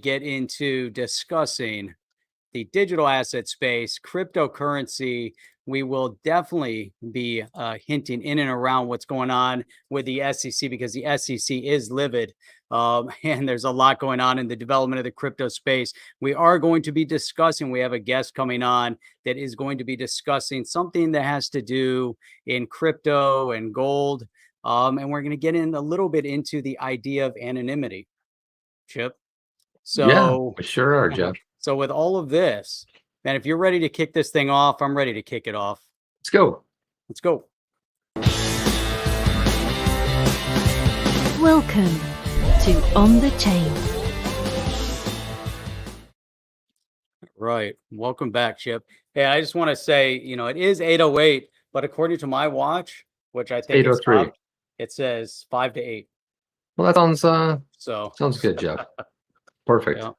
get into discussing the digital asset space, cryptocurrency. We will definitely be hinting in and around what's going on with the SEC because the SEC is livid. And there's a lot going on in the development of the crypto space. We are going to be discussing, we have a guest coming on that is going to be discussing something that has to do in crypto and gold. And we're going to get in a little bit into the idea of anonymity, Chip. Yeah, So, we sure are, Jeff. so with all of this, man, if you're ready to kick this thing off, I'm ready to kick it off. Let's go. Let's go. Welcome to On the Chain. Right. Welcome back, Chip. Hey, I just want to say, it is 8:08, but according to my watch, which I think is 8:03. it says 5 to 8. Well, that So sounds good, Jeff. Perfect. yeah.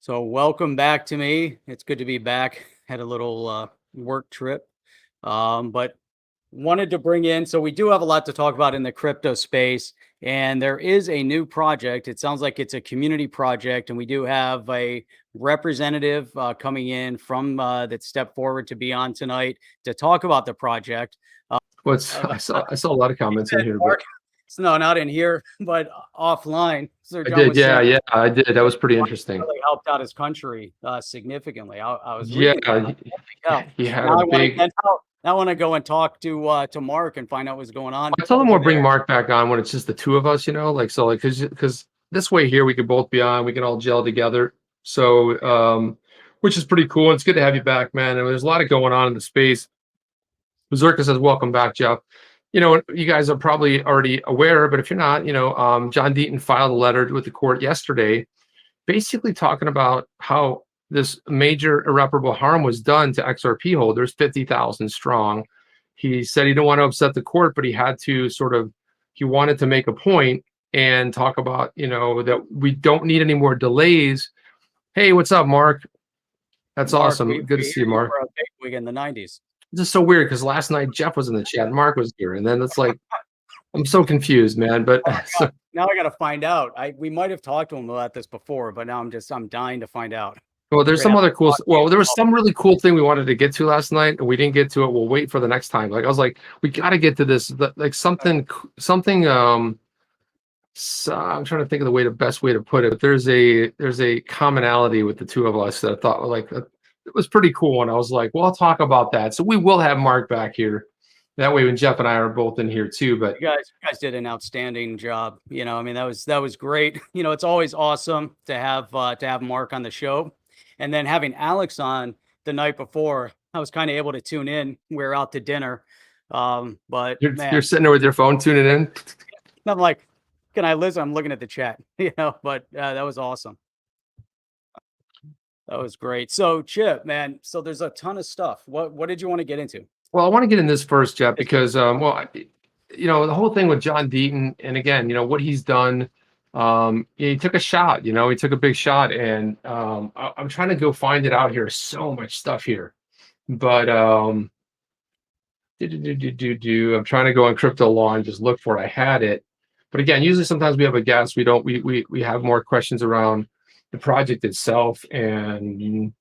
So welcome back to me. It's good to be back. Had a little work trip, but wanted to bring in. So we do have a lot to talk about in the crypto space, and there is a new project. It sounds like it's a community project, and we do have a representative coming in from that stepped forward to be on tonight to talk about the project. I saw a lot of comments in here. Mark, no, not in here, but offline. I did, yeah, I did. That was pretty interesting. Really helped out his country significantly. I was yeah, reading he had now a big. I want to go and talk to Mark and find out what's going on. I told him we'll bring Mark back on when it's just the two of us, because this way here we could both be on, we can all gel together. So, which is pretty cool. It's good to have you back, man. And there's a lot of going on in the space. Berserker says, "Welcome back, Jeff." You guys are probably already aware, but if you're not, John Deaton filed a letter with the court yesterday, basically talking about how this major irreparable harm was done to XRP holders, 50,000 strong. He said he didn't want to upset the court, but he had to he wanted to make a point and talk about, that we don't need any more delays. Hey, what's up, Mark? That's awesome. Good to see you, Mark. A big wig in the 90s. It's just so weird because last night Jeff was in the chat, Mark was here, and then it's like I'm so confused, man. But now I got to find out. We might have talked to him about this before, but now I'm dying to find out. Well, there's some other cool. Well, there was some really cool thing we wanted to get to last night, and we didn't get to it. We'll wait for the next time. Like I was like, we got to get to this. Like something. So I'm trying to think of the best way to put it. But there's a commonality with the two of us that I thought like it was pretty cool, and I was like, well, I'll talk about that. So we will have Mark back here. That way, when Jeff and I are both in here too. But you guys did an outstanding job. I mean, that was great. It's always awesome to have Mark on the show, and then having Alex on the night before. I was kind of able to tune in. We were out to dinner, but you're sitting there with your phone tuning in. I'm like, can I listen? I'm looking at the chat, But that was awesome. That was great. So Chip, man, so there's a ton of stuff. What did you want to get into? Well, I want to get in this first, Jeff, because the whole thing with John Deaton, and again, what he's done, he took a shot, he took a big shot, and I'm trying to go find it out here. So much stuff here, but I'm trying to go on crypto law and just look for it. I had it, but again, usually sometimes we have a guest. We have more questions around the project itself, and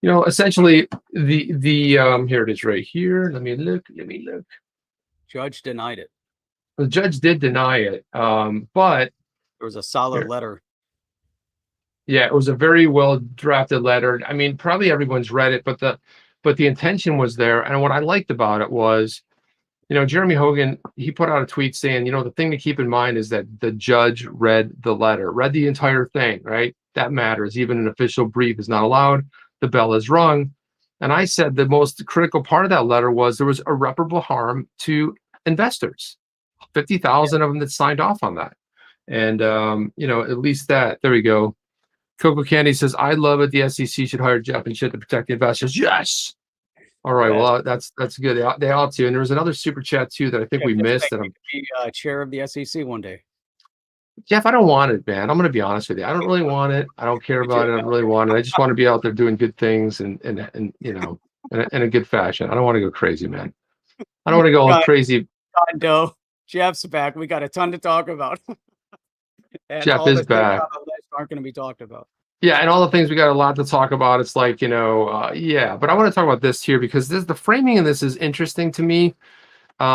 essentially the here it is right here. Let me look. Judge denied it. The judge did deny it, but there was a solid letter. Yeah, it was a very well drafted letter. I mean, probably everyone's read it, but the intention was there. And what I liked about it was, Jeremy Hogan, he put out a tweet saying, the thing to keep in mind is that the judge read the letter, read the entire thing, right? That matters. Even an official brief is not allowed. The bell is rung. And I said the most critical part of that letter was there was irreparable harm to investors, 50,000 of them that signed off on that. And, at least that, there we go. Coco Candy says, I love it. The SEC should hire Jeff and shit to protect the investors. Yes. All right. Well, that's good. They ought to. And there was another super chat too that I think we missed. That I'm be chair of the SEC one day. Jeff, I don't want it, man. I'm going to be honest with you. I don't really want it. I don't care about it. I don't really want it. I just want to be out there doing good things and in a good fashion. I don't want to go crazy, man. I don't want to go all crazy. Doe. Jeff's back. We got a ton to talk about. Jeff is back. aren't going to be talked about. Yeah, and all the things we got a lot to talk about. It's like, yeah, but I want to talk about this here because the framing of this is interesting to me.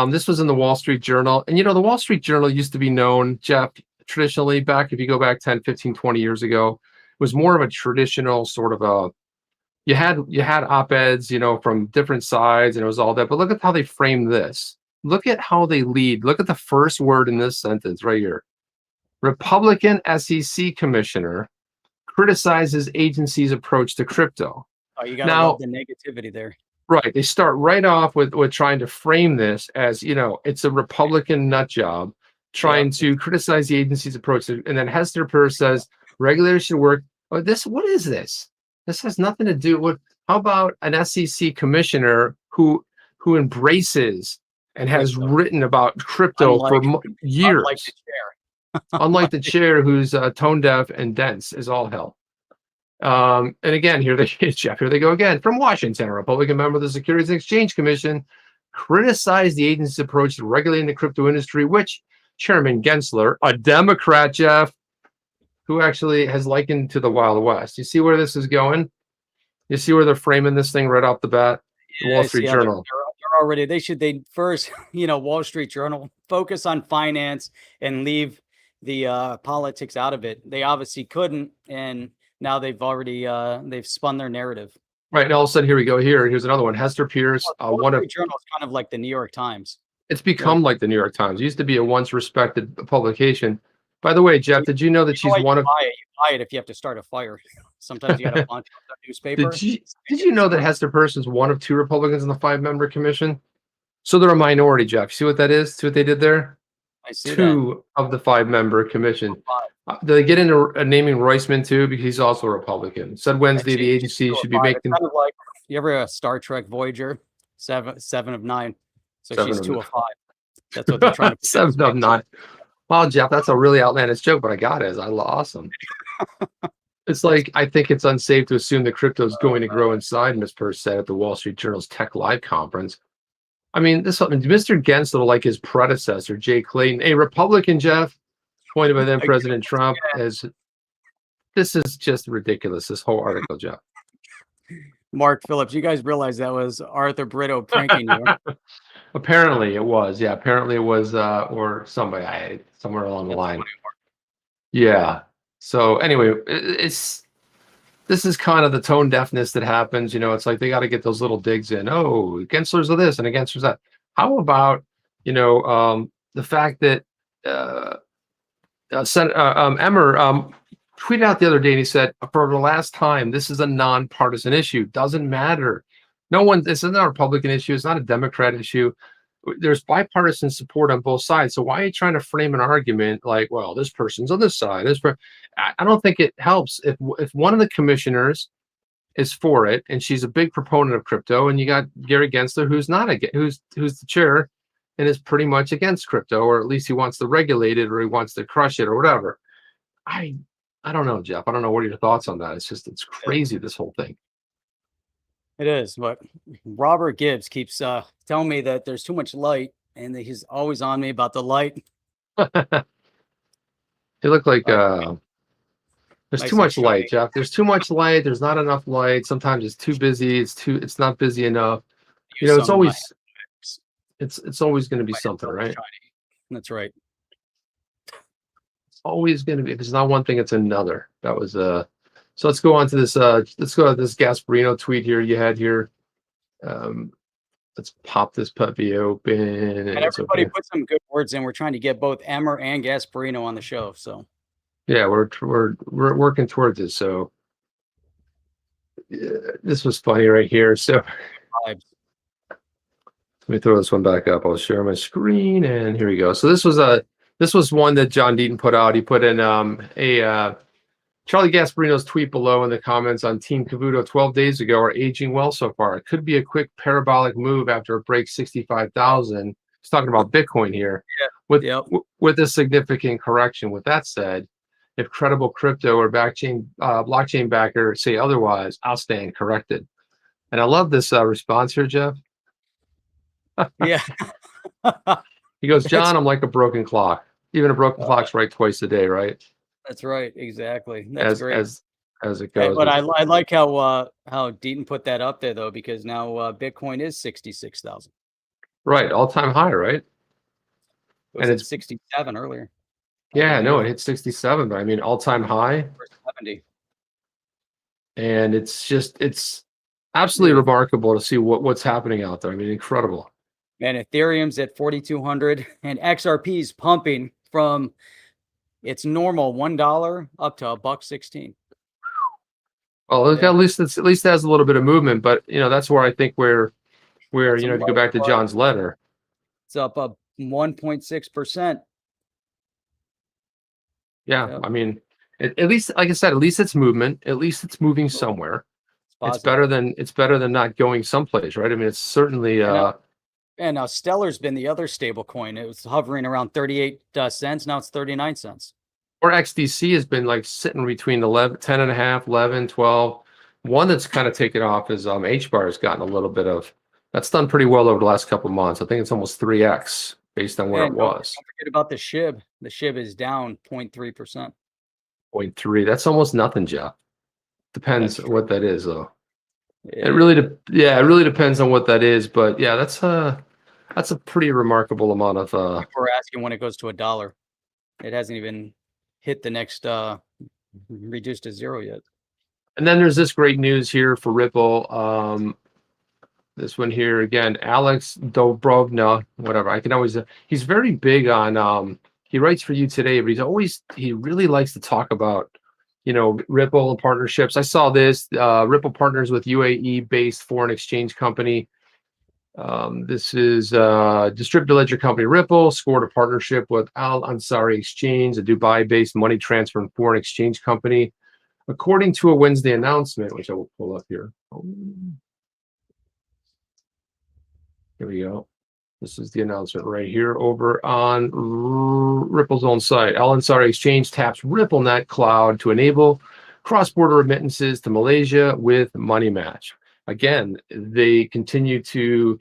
This was in the Wall Street Journal. And, the Wall Street Journal used to be known, Jeff, traditionally back, if you go back 10, 15, 20 years ago, it was more of a traditional sort of you had op-eds, from different sides, and it was all that. But look at how they frame this. Look at how they lead. Look at the first word in this sentence right here. Republican SEC commissioner criticizes agency's approach to crypto. Oh, you gotta love the negativity there. Right. They start right off with trying to frame this as, it's a Republican nut job trying to criticize the agency's approach. And then Hester says regulators should work. Oh, what is this? This has nothing to do with, how about an SEC commissioner who embraces and has written about crypto for years? Unlike the chair. Unlike the chair who's tone deaf and dense as all hell. And again, here they go again. From Washington, a Republican member of the Securities and Exchange Commission criticized the agency's approach to regulating the crypto industry, which Chairman Gensler, a Democrat, Jeff, who actually has likened to the Wild West. You see where this is going? You see where they're framing this thing right off the bat? The Wall Street Journal. They're already, they first, Wall Street Journal, focus on finance and leave the politics out of it. They obviously couldn't, and now they've already they've spun their narrative. Right, and all of a sudden, here we go. Here's another one. Hester Pierce, Wall Street Journal is kind of like the New York Times. It's become like the New York Times. It used to be a once respected publication. By the way, Jeff, did you know that she's one of? You buy it if you have to start a fire. Sometimes you got to launch a newspaper. Did you know that Hester Pearson's one of 2 Republicans in the 5-member commission? So they're a minority, Jeff. See what that is? See what they did there? I see 2 of the 5-member commission. Do they get into naming Roisman too? Because he's also a Republican. Said Wednesday the agency should be making. Kind of like, you ever Star Trek Voyager? 7 of 9. So she's 2 of 5. That's what they're trying to. 7 of 9. Wow, Jeff, that's a really outlandish joke, but I got it. Awesome. It's like, I think it's unsafe to assume that crypto is going to grow inside, Ms. Peirce said at the Wall Street Journal's Tech Live conference. I mean, Mr. Gensler, like his predecessor, Jay Clayton, a Republican, Jeff, appointed by then President Trump, as this is just ridiculous, this whole article, Jeff. Mark Phillips, you guys realize that was Arthur Brito pranking you? Apparently it was. Yeah, apparently it was, or somebody, somewhere along the line. Yeah. So anyway, this is kind of the tone deafness that happens. It's like they got to get those little digs in. Oh, Gensler's of this and Gensler's that. How about, the fact that Senator Emmer tweeted out the other day and he said, for the last time, this is a nonpartisan issue. Doesn't matter. This is not a Republican issue. It's not a Democrat issue. There's bipartisan support on both sides. So why are you trying to frame an argument like, well, this person's on this side? I don't think it helps if one of the commissioners is for it and she's a big proponent of crypto, and you got Gary Gensler who's not who's the chair and is pretty much against crypto, or at least he wants to regulate it, or he wants to crush it, or whatever. I don't know, Jeff. I don't know. What are your thoughts on that? It's crazy, this whole thing. It is, but Robert Gibbs keeps telling me that there's too much light, and that he's always on me about the light. They look like there's too much light, Jeff. There's too much light. There's not enough light. Sometimes it's too busy. It's not busy enough. It's always it's always going to be something, right? That's right. It's always going to be. If it's not one thing, it's another. That was So let's go on to this. Let's go to this Gasparino tweet here you had here. Let's pop this puppy open. And everybody put some good words in. We're trying to get both Emmer and Gasparino on the show. So yeah, we're working towards this. So yeah, this was funny right here. So let me throw this one back up. I'll share my screen, and here we go. So this was one that John Deaton put out. He put in Charlie Gasparino's tweet below in the comments on Team Cavuto 12 days ago are aging well so far. It could be a quick parabolic move after it breaks 65,000. He's talking about Bitcoin here. Yeah. With a significant correction. With that said, if credible crypto or blockchain backer say otherwise, I'll stand corrected. And I love this response here, Jeff. Yeah. He goes, John, I'm like a broken clock. Even a broken clock's right twice a day, right? That's right. Exactly. That's as great. as it Hey, goes. but I like how Deaton put that up there though, because now Bitcoin is 66,000. Right, all-time high, right? It was And at it's 67 earlier. yeah, no, it hit 67, but I mean all-time high, Or 70. and it's absolutely Yeah. remarkable to see what's happening out there. I mean, incredible. And Ethereum's at 4,200, and XRP's pumping from its normal $1 up to $1.16. Well, look, Yeah. at least it has a little bit of movement, but that's where I think where Got you some know, if you go back to lifeblood. John's letter. It's up 1.6%. Yeah, Yep. I mean, at least, like I said, at least it's movement. At least it's moving somewhere. It's It's positive. better than not going someplace, right? I mean, it's certainly And Stellar's been the other stable coin. It was hovering around 38 cents. Now it's 39 cents. or XDC has been like sitting between 11, 10 and a half, 11, 12. One that's kind of taken off is HBAR has gotten a little bit of that's done pretty well over the last couple of months. I think it's almost 3x based on where And it was. don't forget about the SHIB. The SHIB is down 0.3%. 0.3. That's almost nothing, Jeff. Depends That's what that is, though. Yeah, It really depends on what that is, but yeah, that's a pretty remarkable amount of We're asking when it goes to $1. It hasn't even hit the next reduced to zero yet. And then there's this great news here for Ripple. This one here again, Alex Dobrovna, whatever. I can always he's very big on he writes for UToday, but he really likes to talk about Ripple and partnerships. I saw this Ripple partners with UAE based foreign exchange company. This is distributed ledger company Ripple scored a partnership with Al Ansari Exchange, a Dubai-based money transfer and foreign exchange company, according to a Wednesday announcement, which I will pull up here. Here we go. This is the announcement right here over on Ripple's own site. Al Ansari Exchange taps RippleNet Cloud to enable cross-border remittances to Malaysia with Money Match. Again, they continue to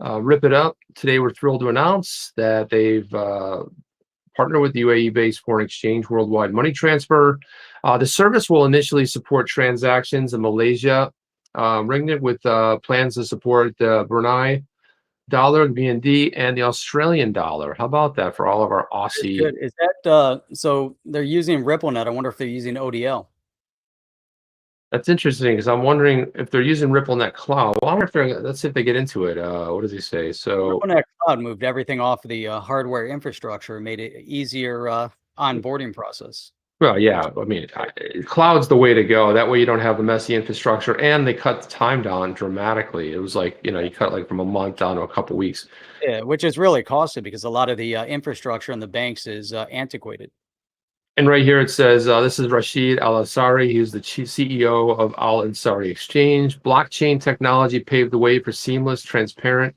rip it up. Today, we're thrilled to announce that they've partnered with the UAE-based foreign exchange worldwide money transfer. The service will initially support transactions in Malaysia, ringgit, with plans to support the Brunei dollar, BND, and the Australian dollar. How about that for all of our Aussie? Good. Is that so? They're using RippleNet. I wonder if they're using ODL. That's interesting because I'm wondering if they're using RippleNet Cloud. Well, I wonder if let's see if they get into it. What does he say? So RippleNet Cloud moved everything off the hardware infrastructure, made it easier onboarding process. well, yeah, I mean, cloud's the way to go. That way you don't have the messy infrastructure, and they cut the time down dramatically. It was like, you cut like from a month down to a couple weeks. Yeah, which is really costly because a lot of the infrastructure in the banks is antiquated. And right here it says, this is Rashid Al Ansari. He's the chief CEO of Al Ansari Exchange. Blockchain technology paved the way for seamless, transparent,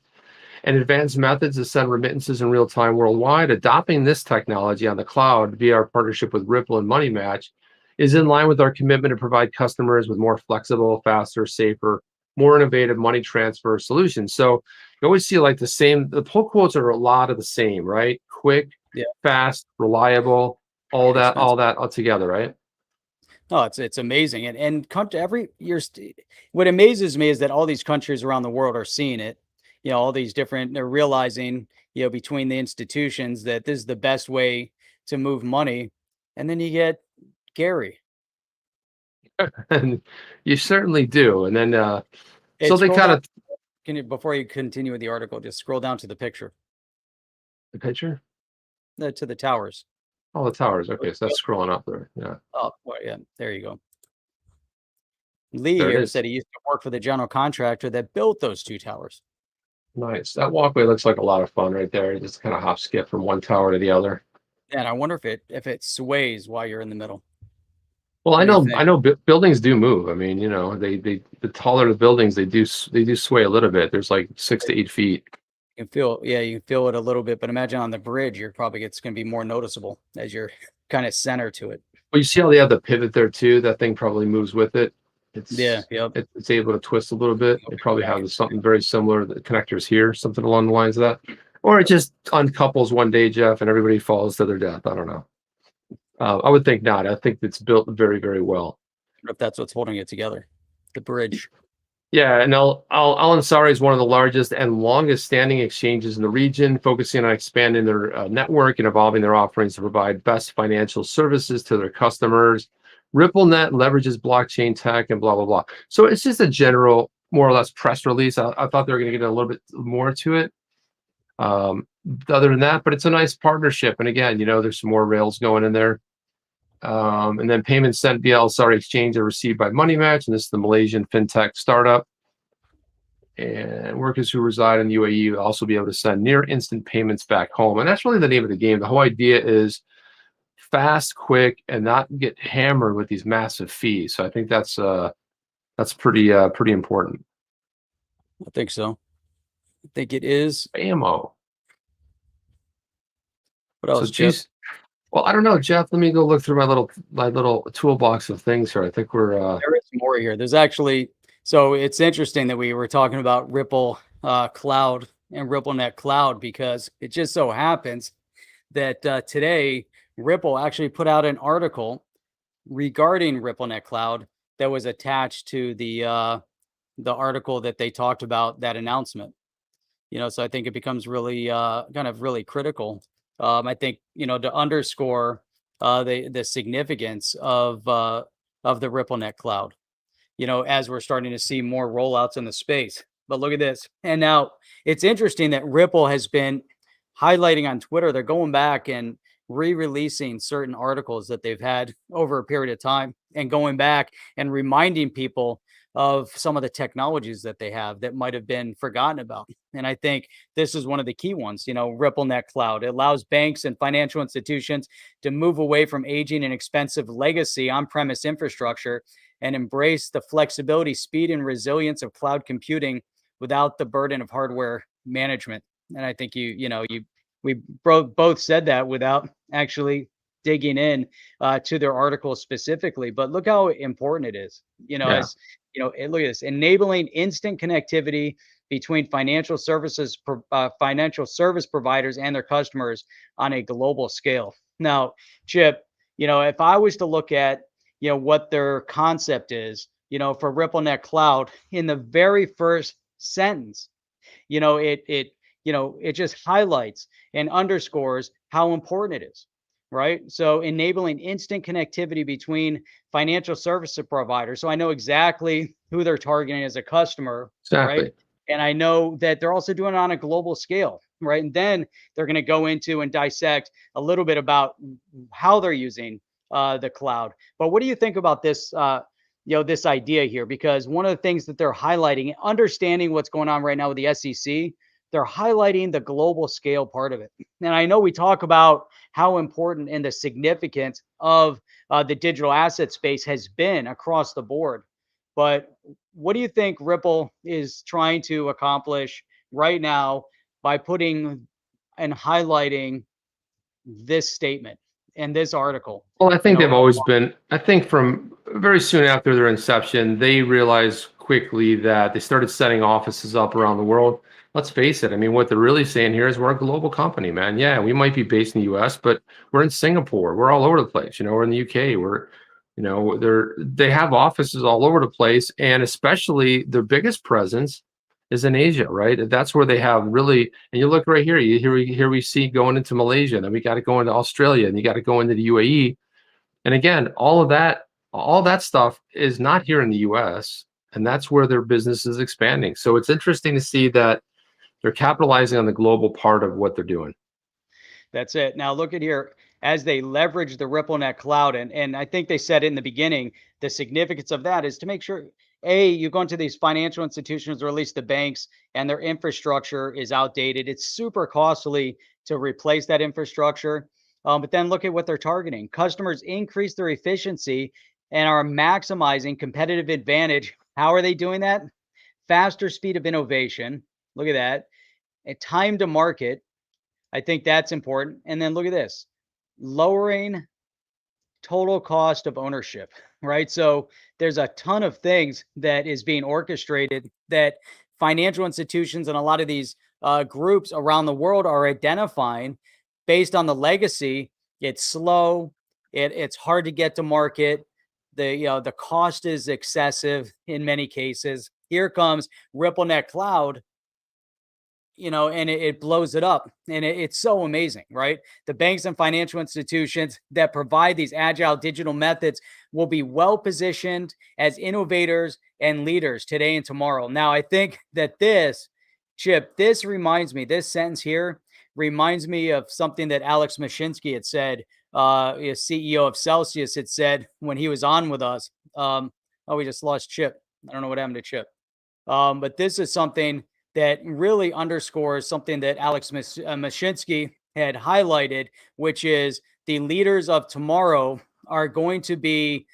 and advanced methods to send remittances in real time worldwide. Adopting this technology on the cloud via our partnership with Ripple and Money Match is in line with our commitment to provide customers with more flexible, faster, safer, more innovative money transfer solutions. So you always see like the pull quotes are a lot of the same, right? Quick, fast, reliable, all that all together, right? No, it's amazing, and every year, what amazes me is that all these countries around the world are seeing it. All these different, they're realizing, between the institutions that this is the best way to move money. And then you get Gary. And you certainly do. And then, Hey, so they kind of, can you, before you continue with the article, just scroll down to the picture, the picture? to the towers. Oh, the towers. Okay, so that's scrolling up there. Yeah. Oh, well, yeah, there you go. Lee There it here is. said he used to work for the general contractor that built those two towers. Nice. That walkway looks like a lot of fun right there. You just kind of hop skip from one tower to the other. And I wonder if it sways while you're in the middle. Well, What do you I know buildings do move. I mean, they the taller the buildings, they do sway a little bit. There's like 6 to 8 feet. You can feel, you can feel it a little bit, but imagine on the bridge, it's going to be more noticeable as you're kind of center to it. Well, you see how they have the pivot there too? That thing probably moves with it. Yep. It's able to twist a little bit. They probably have something very similar. The connectors here, something along the lines of that, or it just uncouples one day, Jeff, and everybody falls to their death. I don't know. I would think not. I think it's built very, very well. If that's what's holding it together, the bridge. Yeah, and Ansari is one of the largest and longest standing exchanges in the region, focusing on expanding their network and evolving their offerings to provide best financial services to their customers. RippleNet leverages blockchain tech and blah, blah, blah. So it's just a general, more or less press release. I thought they were going to get a little bit more to it. Other than that, but it's a nice partnership. And again, there's some more rails going in there. And then payments sent via Ansari exchange are received by Money Match, and this is the Malaysian fintech startup. And workers who reside in the UAE will also be able to send near instant payments back home. And that's really the name of the game. The whole idea is fast, quick, and not get hammered with these massive fees. So I think that's pretty important. I think so. I think it is. AMO. What else, So, Chip? well, I don't know, Jeff. Let me go look through my little toolbox of things here. I think we're There is more here. There's actually, so it's interesting that we were talking about Ripple Cloud and RippleNet Cloud, because it just so happens that today Ripple actually put out an article regarding RippleNet Cloud that was attached to the article that they talked about, that announcement. So I think it becomes really kind of really critical. I think, to underscore the significance of the RippleNet Cloud, as we're starting to see more rollouts in the space. But look at this. And now it's interesting that Ripple has been highlighting on Twitter. They're going back and re-releasing certain articles that they've had over a period of time, and going back and reminding people of some of the technologies that they have that might have been forgotten about. And I think this is one of the key ones. RippleNet Cloud, it allows banks and financial institutions to move away from aging and expensive legacy on-premise infrastructure and embrace the flexibility, speed, and resilience of cloud computing without the burden of hardware management. And I think we both said that without actually digging in to their article specifically. But look how important it is. As look at this: enabling instant connectivity between financial service providers and their customers on a global scale. Now, Chip, if I was to look at what their concept is, for RippleNet Cloud, in the very first sentence, it just highlights and underscores how important it is, right? So enabling instant connectivity between financial service providers. So I know exactly who they're targeting as a customer, exactly. right? And I know that they're also doing it on a global scale, right? And then they're going to go into and dissect a little bit about how they're using the cloud. But what do you think about this, this idea here? Because one of the things that they're highlighting, understanding what's going on right now with the SEC, they're highlighting the global scale part of it. And I know we talk about how important and the significance of the digital asset space has been across the board. But what do you think Ripple is trying to accomplish right now by putting and highlighting this statement and this article? Well, I think they've always been, I think from very soon after their inception, they realized quickly that they started setting offices up around the world. Let's face it. I mean, what they're really saying here is we're a global company, man. Yeah, we might be based in the US, but we're in Singapore. We're all over the place. We're in the UK. They have offices all over the place. And especially their biggest presence is in Asia, right? That's where they have really, and you look right here, here we see going into Malaysia, and then we got to go into Australia, and you got to go into the UAE. And again, all that stuff is not here in the US, and that's where their business is expanding. So it's interesting to see that they're capitalizing on the global part of what they're doing. That's it. Now look at here, as they leverage the RippleNet Cloud, and I think they said in the beginning, the significance of that is to make sure, you go into these financial institutions, or at least the banks, and their infrastructure is outdated. It's super costly to replace that infrastructure. But then look at what they're targeting. Customers increase their efficiency and are maximizing competitive advantage. How are they doing that? Faster speed of innovation. Look at that. And time to market. I think that's important. And then look at this, lowering total cost of ownership, right? So there's a ton of things that is being orchestrated that financial institutions and a lot of these groups around the world are identifying based on the legacy. It's slow, It's hard to get to market. The cost is excessive in many cases. Here comes RippleNet Cloud, and it blows it up. And it's so amazing, right? The banks and financial institutions that provide these agile digital methods will be well positioned as innovators and leaders today and tomorrow. Now, I think that this sentence here reminds me of something that Alex Mashinsky had said, CEO of Celsius had said when he was on with us. We just lost Chip. I don't know what happened to Chip. But this is something that really underscores something that Alex Mashinsky had highlighted, which is the leaders of tomorrow are going to be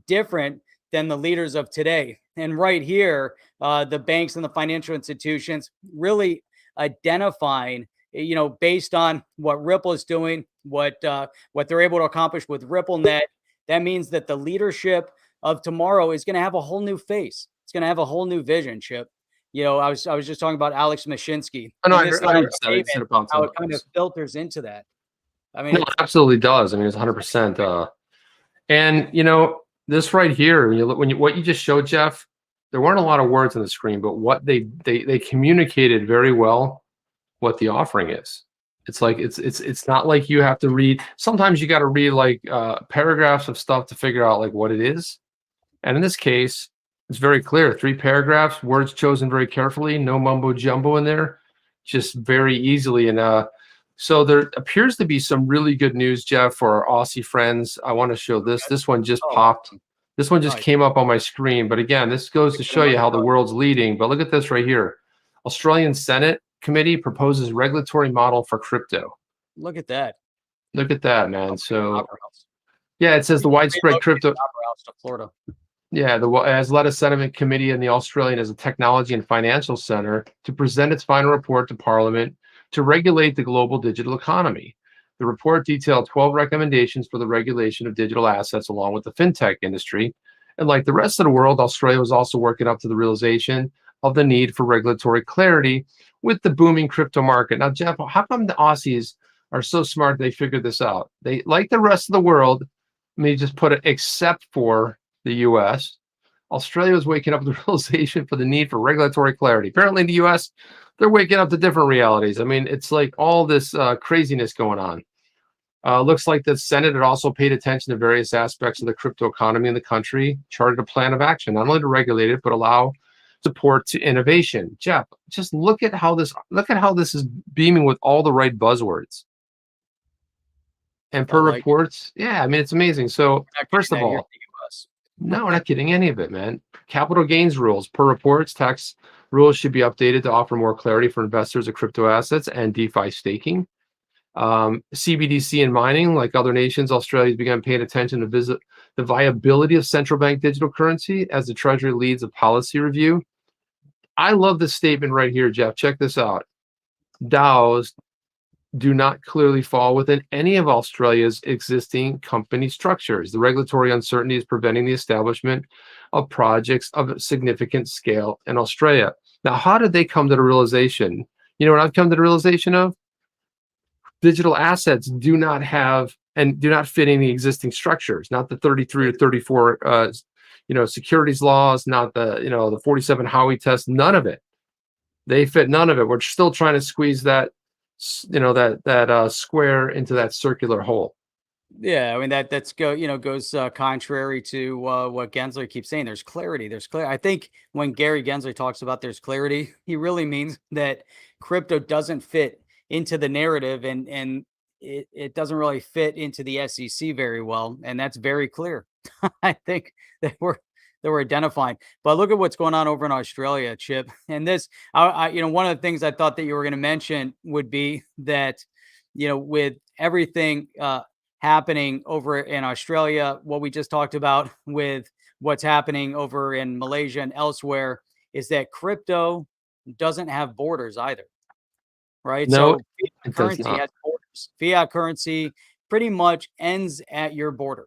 different than the leaders of today. And right here, the banks and the financial institutions really identifying, based on what Ripple is doing, what they're able to accomplish with RippleNet. That means that the leadership of tomorrow is going to have a whole new face. It's going to have a whole new vision, Chip. I was just talking about Alex Mashinsky. Oh, no, And I this heard how you said about it kind of filters into that. I mean, No, it absolutely does. I mean, it's 100%. And this right here, what you just showed, Jeff, there weren't a lot of words on the screen, but what they communicated very well what the offering is. It's like it's not like you have to read. Sometimes you got to read like paragraphs of stuff to figure out like what it is. And in this case, it's very clear. 3 paragraphs, words chosen very carefully, no mumbo jumbo in there, just very easily. And so there appears to be some really good news, Jeff, for our Aussie friends. I want to show this. This one just popped. This one just came up on my screen. But again, this goes to show you how the world's leading. But look at this right here. Australian Senate Committee proposes regulatory model for crypto. Look at that. Look at that, man. So yeah, it says the widespread crypto. To Florida. Yeah, has led a sentiment committee in the Australian as a technology and financial center to present its final report to Parliament to regulate the global digital economy. The report detailed 12 recommendations for the regulation of digital assets along with the fintech industry. And like the rest of the world, Australia was also working up to the realization of the need for regulatory clarity with the booming crypto market. Now, Jeff, how come the Aussies are so smart they figured this out? They, like the rest of the world, let me just put it, except for the U.S., Australia was waking up to the realization for the need for regulatory clarity. Apparently in the U.S., they're waking up to different realities. I mean, it's like all this craziness going on. Looks like the Senate had also paid attention to various aspects of the crypto economy in the country, charted a plan of action, not only to regulate it, but allow support to innovation. Jeff, just look at how this is beaming with all the right buzzwords. And per reports, yeah, I mean, it's amazing. So first of all, no, we're not getting any of it, man. Capital gains rules. Per reports, tax rules should be updated to offer more clarity for investors of crypto assets and DeFi staking. CBDC and mining, like other nations, Australia has begun paying attention to visit the viability of central bank digital currency as the Treasury leads a policy review. I love this statement right here, Jeff. Check this out. DAOs do not clearly fall within any of Australia's existing company structures. The regulatory uncertainty is preventing the establishment of projects of significant scale in Australia. Now, how did they come to the realization? You know what I've come to the realization of? Digital assets do not have and do not fit in the existing structures, not the 33 or 34 securities laws, not the 47 Howey test, none of it. They fit none of it. We're still trying to squeeze that square into that circular hole. Yeah, I mean goes contrary to what Gensler keeps saying. There's clarity. I think when Gary Gensler talks about there's clarity, he really means that crypto doesn't fit into the narrative, and it doesn't really fit into the SEC very well, and that's very clear. I think that we're identifying. But look at what's going on over in Australia, Chip. And this, one of the things I thought that you were going to mention would be that, with everything happening over in Australia, what we just talked about with what's happening over in Malaysia and elsewhere, is that crypto doesn't have borders either. Right? No, so fiat currency has borders. Fiat currency pretty much ends at your border.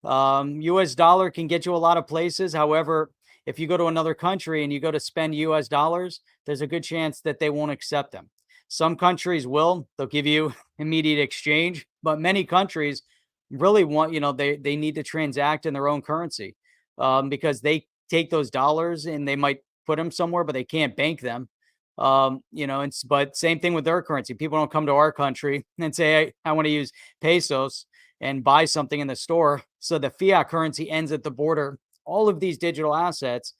US dollar can get you a lot of places. However, if you go to another country and you go to spend US dollars, there's a good chance that they won't accept them. Some countries will. They'll give you immediate exchange, but many countries really want, they need to transact in their own currency, because they take those dollars and they might put them somewhere, but they can't bank them. But same thing with their currency. People don't come to our country and say, hey, I want to use pesos and buy something in the store. So the fiat currency ends at the border. All of these digital assets,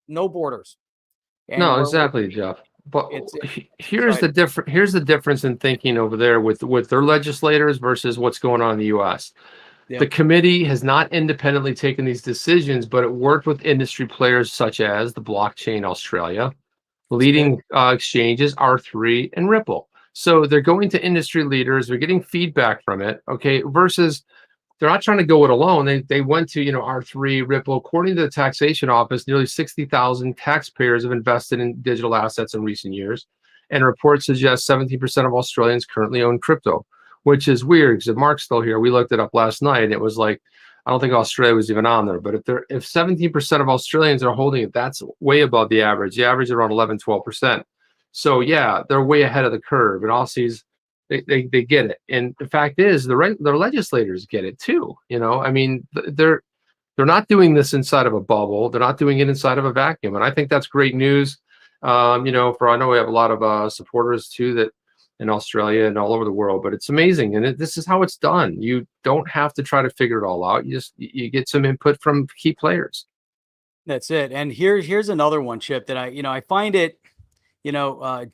no borders. And No, exactly, Jeff. But it's here's the difference in thinking over there with their legislators versus what's going on in the U.S. Yep. The committee has not independently taken these decisions, but it worked with industry players such as the blockchain Australia, leading exchanges R3 and Ripple. So they're going to industry leaders, they're getting feedback from it, okay, versus they're not trying to go it alone. They went to, R3, Ripple. According to the taxation office, nearly 60,000 taxpayers have invested in digital assets in recent years. And reports suggest 17% of Australians currently own crypto, which is weird because if Mark's still here, we looked it up last night and it was like, I don't think Australia was even on there, but if 17% of Australians are holding it, that's way above the average. The average is around 11, 12%. So yeah, they're way ahead of the curve. And Aussies, they get it. And the fact is, their legislators get it too. I mean, they're not doing this inside of a bubble. They're not doing it inside of a vacuum. And I think that's great news. I know we have a lot of supporters too that in Australia and all over the world, but it's amazing. And this is how it's done. You don't have to try to figure it all out. You get some input from key players. That's it. And here's another one, Chip, that I find it,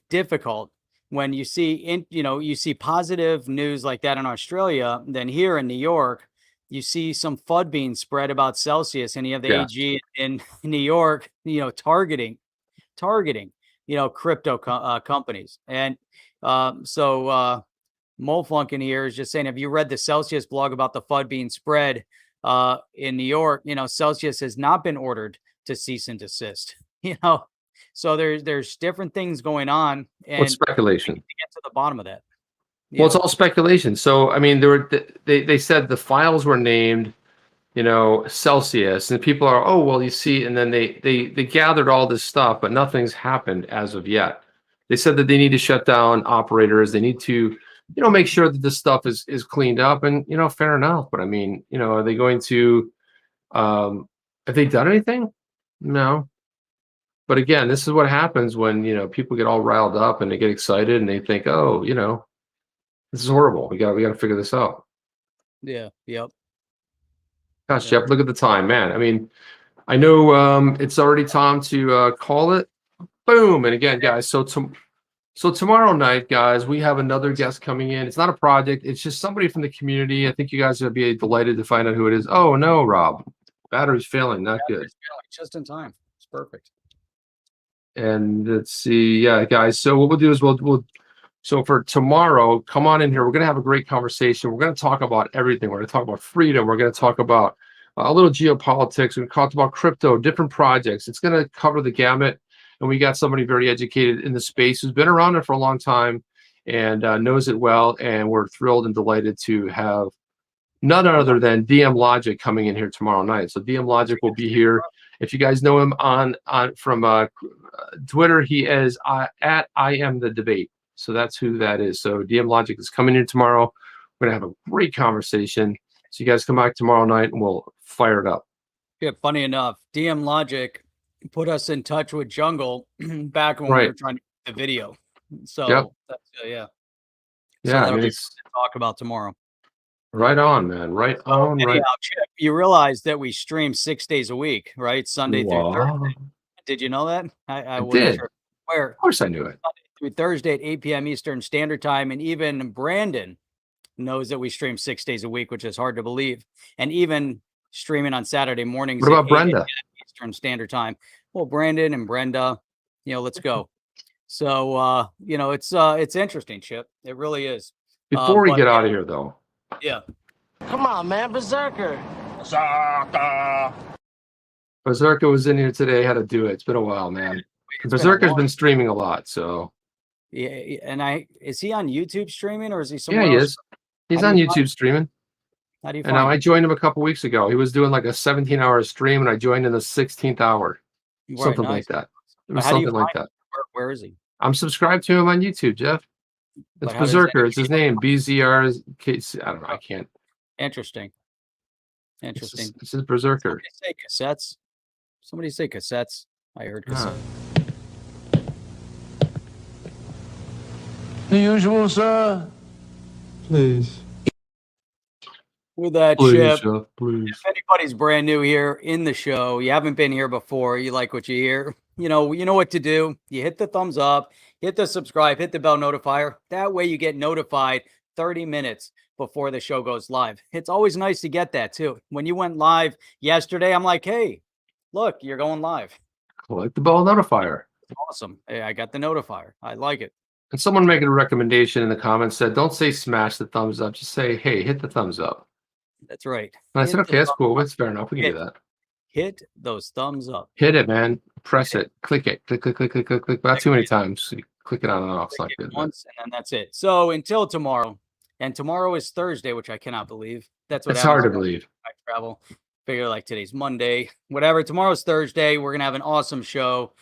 difficult when you see you see positive news like that in Australia. Then here in New York, you see some FUD being spread about Celsius, and you have the AG in New York, targeting, crypto companies. And Mo Flunk in here is just saying, have you read the Celsius blog about the FUD being spread in New York? Celsius has not been ordered to cease and desist. So there's different things going on, and what's speculation? to get to the bottom of that. Well, it's all speculation. So I mean, they said the files were named, Celsius, and people are, oh well, you see, and then they gathered all this stuff, but nothing's happened as of yet. They said that they need to shut down operators. They need to, make sure that this stuff is cleaned up, and fair enough. But I mean, are they going to? Have they done anything? No. But again, this is what happens when people get all riled up and they get excited and they think, oh, this is horrible. We got to figure this out. Yeah. Yep. Gosh, Jeff, look at the time, man. I mean, I know it's already time to call it. Boom. And again, guys, so tomorrow night, guys, we have another guest coming in. It's not a project. It's just somebody from the community. I think you guys will be delighted to find out who it is. Oh, no, Rob. Battery's failing. Not good. Just in time. It's perfect. And let's see. Yeah, guys. So what we'll do is so for tomorrow, come on in here. We're going to have a great conversation. We're going to talk about everything. We're going to talk about freedom. We're going to talk about a little geopolitics. We're going to talk about crypto, different projects. It's going to cover the gamut. And we got somebody very educated in the space who's been around it for a long time and knows it well. And we're thrilled and delighted to have none other than DM Logic coming in here tomorrow night. So DM Logic will be here. If you guys know him from Twitter, he is at I Am The Debate. So that's who that is. So DM Logic is coming in tomorrow. We're going to have a great conversation. So you guys come back tomorrow night and we'll fire it up. Yeah, funny enough, DM Logic put us in touch with Jungle back when we were trying to get the video. So that's, yeah. So I mean, it's to talk about tomorrow. Right on, man. Right on. Anyhow, Chip, you realize that we stream 6 days a week, right? Sunday through Thursday. Did you know that? I did. Sure where. Of course I knew it. Through Thursday at 8 p.m. Eastern Standard Time. And even Brandon knows that we stream 6 days a week, which is hard to believe. And even streaming on Saturday mornings. What about Brenda? Eastern Standard Time. Well, Brandon and Brenda, let's go. So, it's interesting, Chip. It really is. Before we get out of here, though. Yeah. Come on, man. Berserker. Berserker was in here today. Had to do it. It's been a while, man. Berserker's been streaming a lot, so. Yeah, and is he on YouTube streaming or is he somewhere else? He is. He's on YouTube streaming. How do you find him? I joined him a couple weeks ago. He was doing like a 17-hour stream, and I joined in the 16th hour. Something like that. It was something like that. Where is he? I'm subscribed to him on YouTube, Jeff. It's Berserker. It's his name. BZR. I don't know. I can't. Interesting. Interesting. This is Berserker. Somebody say cassettes. Somebody say cassettes. I heard Huh. cassettes. The usual, sir. Please. With that, Please, Chip, Jeff, please. if anybody's brand new here in the show, you haven't been here before, you like what you hear, you know what to do. You hit the thumbs up, hit the subscribe, hit the bell notifier. That way you get notified 30 minutes before the show goes live. It's always nice to get that too. When you went live yesterday, I'm like, hey, look, you're going live. Click the bell notifier. Awesome. Hey, I got the notifier. I like it. And someone making a recommendation in the comments said, don't say smash the thumbs up. Just say, hey, hit the thumbs up. That's right. And I Hit said, the okay, that's thumb- cool. That's fair enough. We can do that. Hit those thumbs up. Hit it, man. Press it. Click it. Click, click, click, click, click, click. Not too many times. So you click it on and off. It's not Click good. it but- once and then that's it. So until tomorrow, and tomorrow is Thursday, which I cannot believe. That's what It's hard to happens when believe. I travel. Figure like today's Monday, whatever. Tomorrow's Thursday. We're gonna have an awesome show.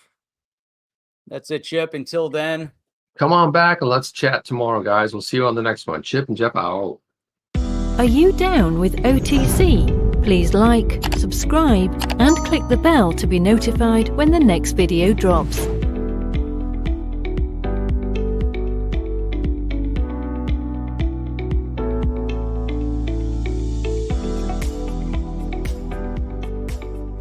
That's it, Chip. Until then, Come on back and let's chat tomorrow, guys. We'll see you on the next one. Chip and Jeff out. Are you down with OTC? Please like, subscribe, and click the bell to be notified when the next video drops.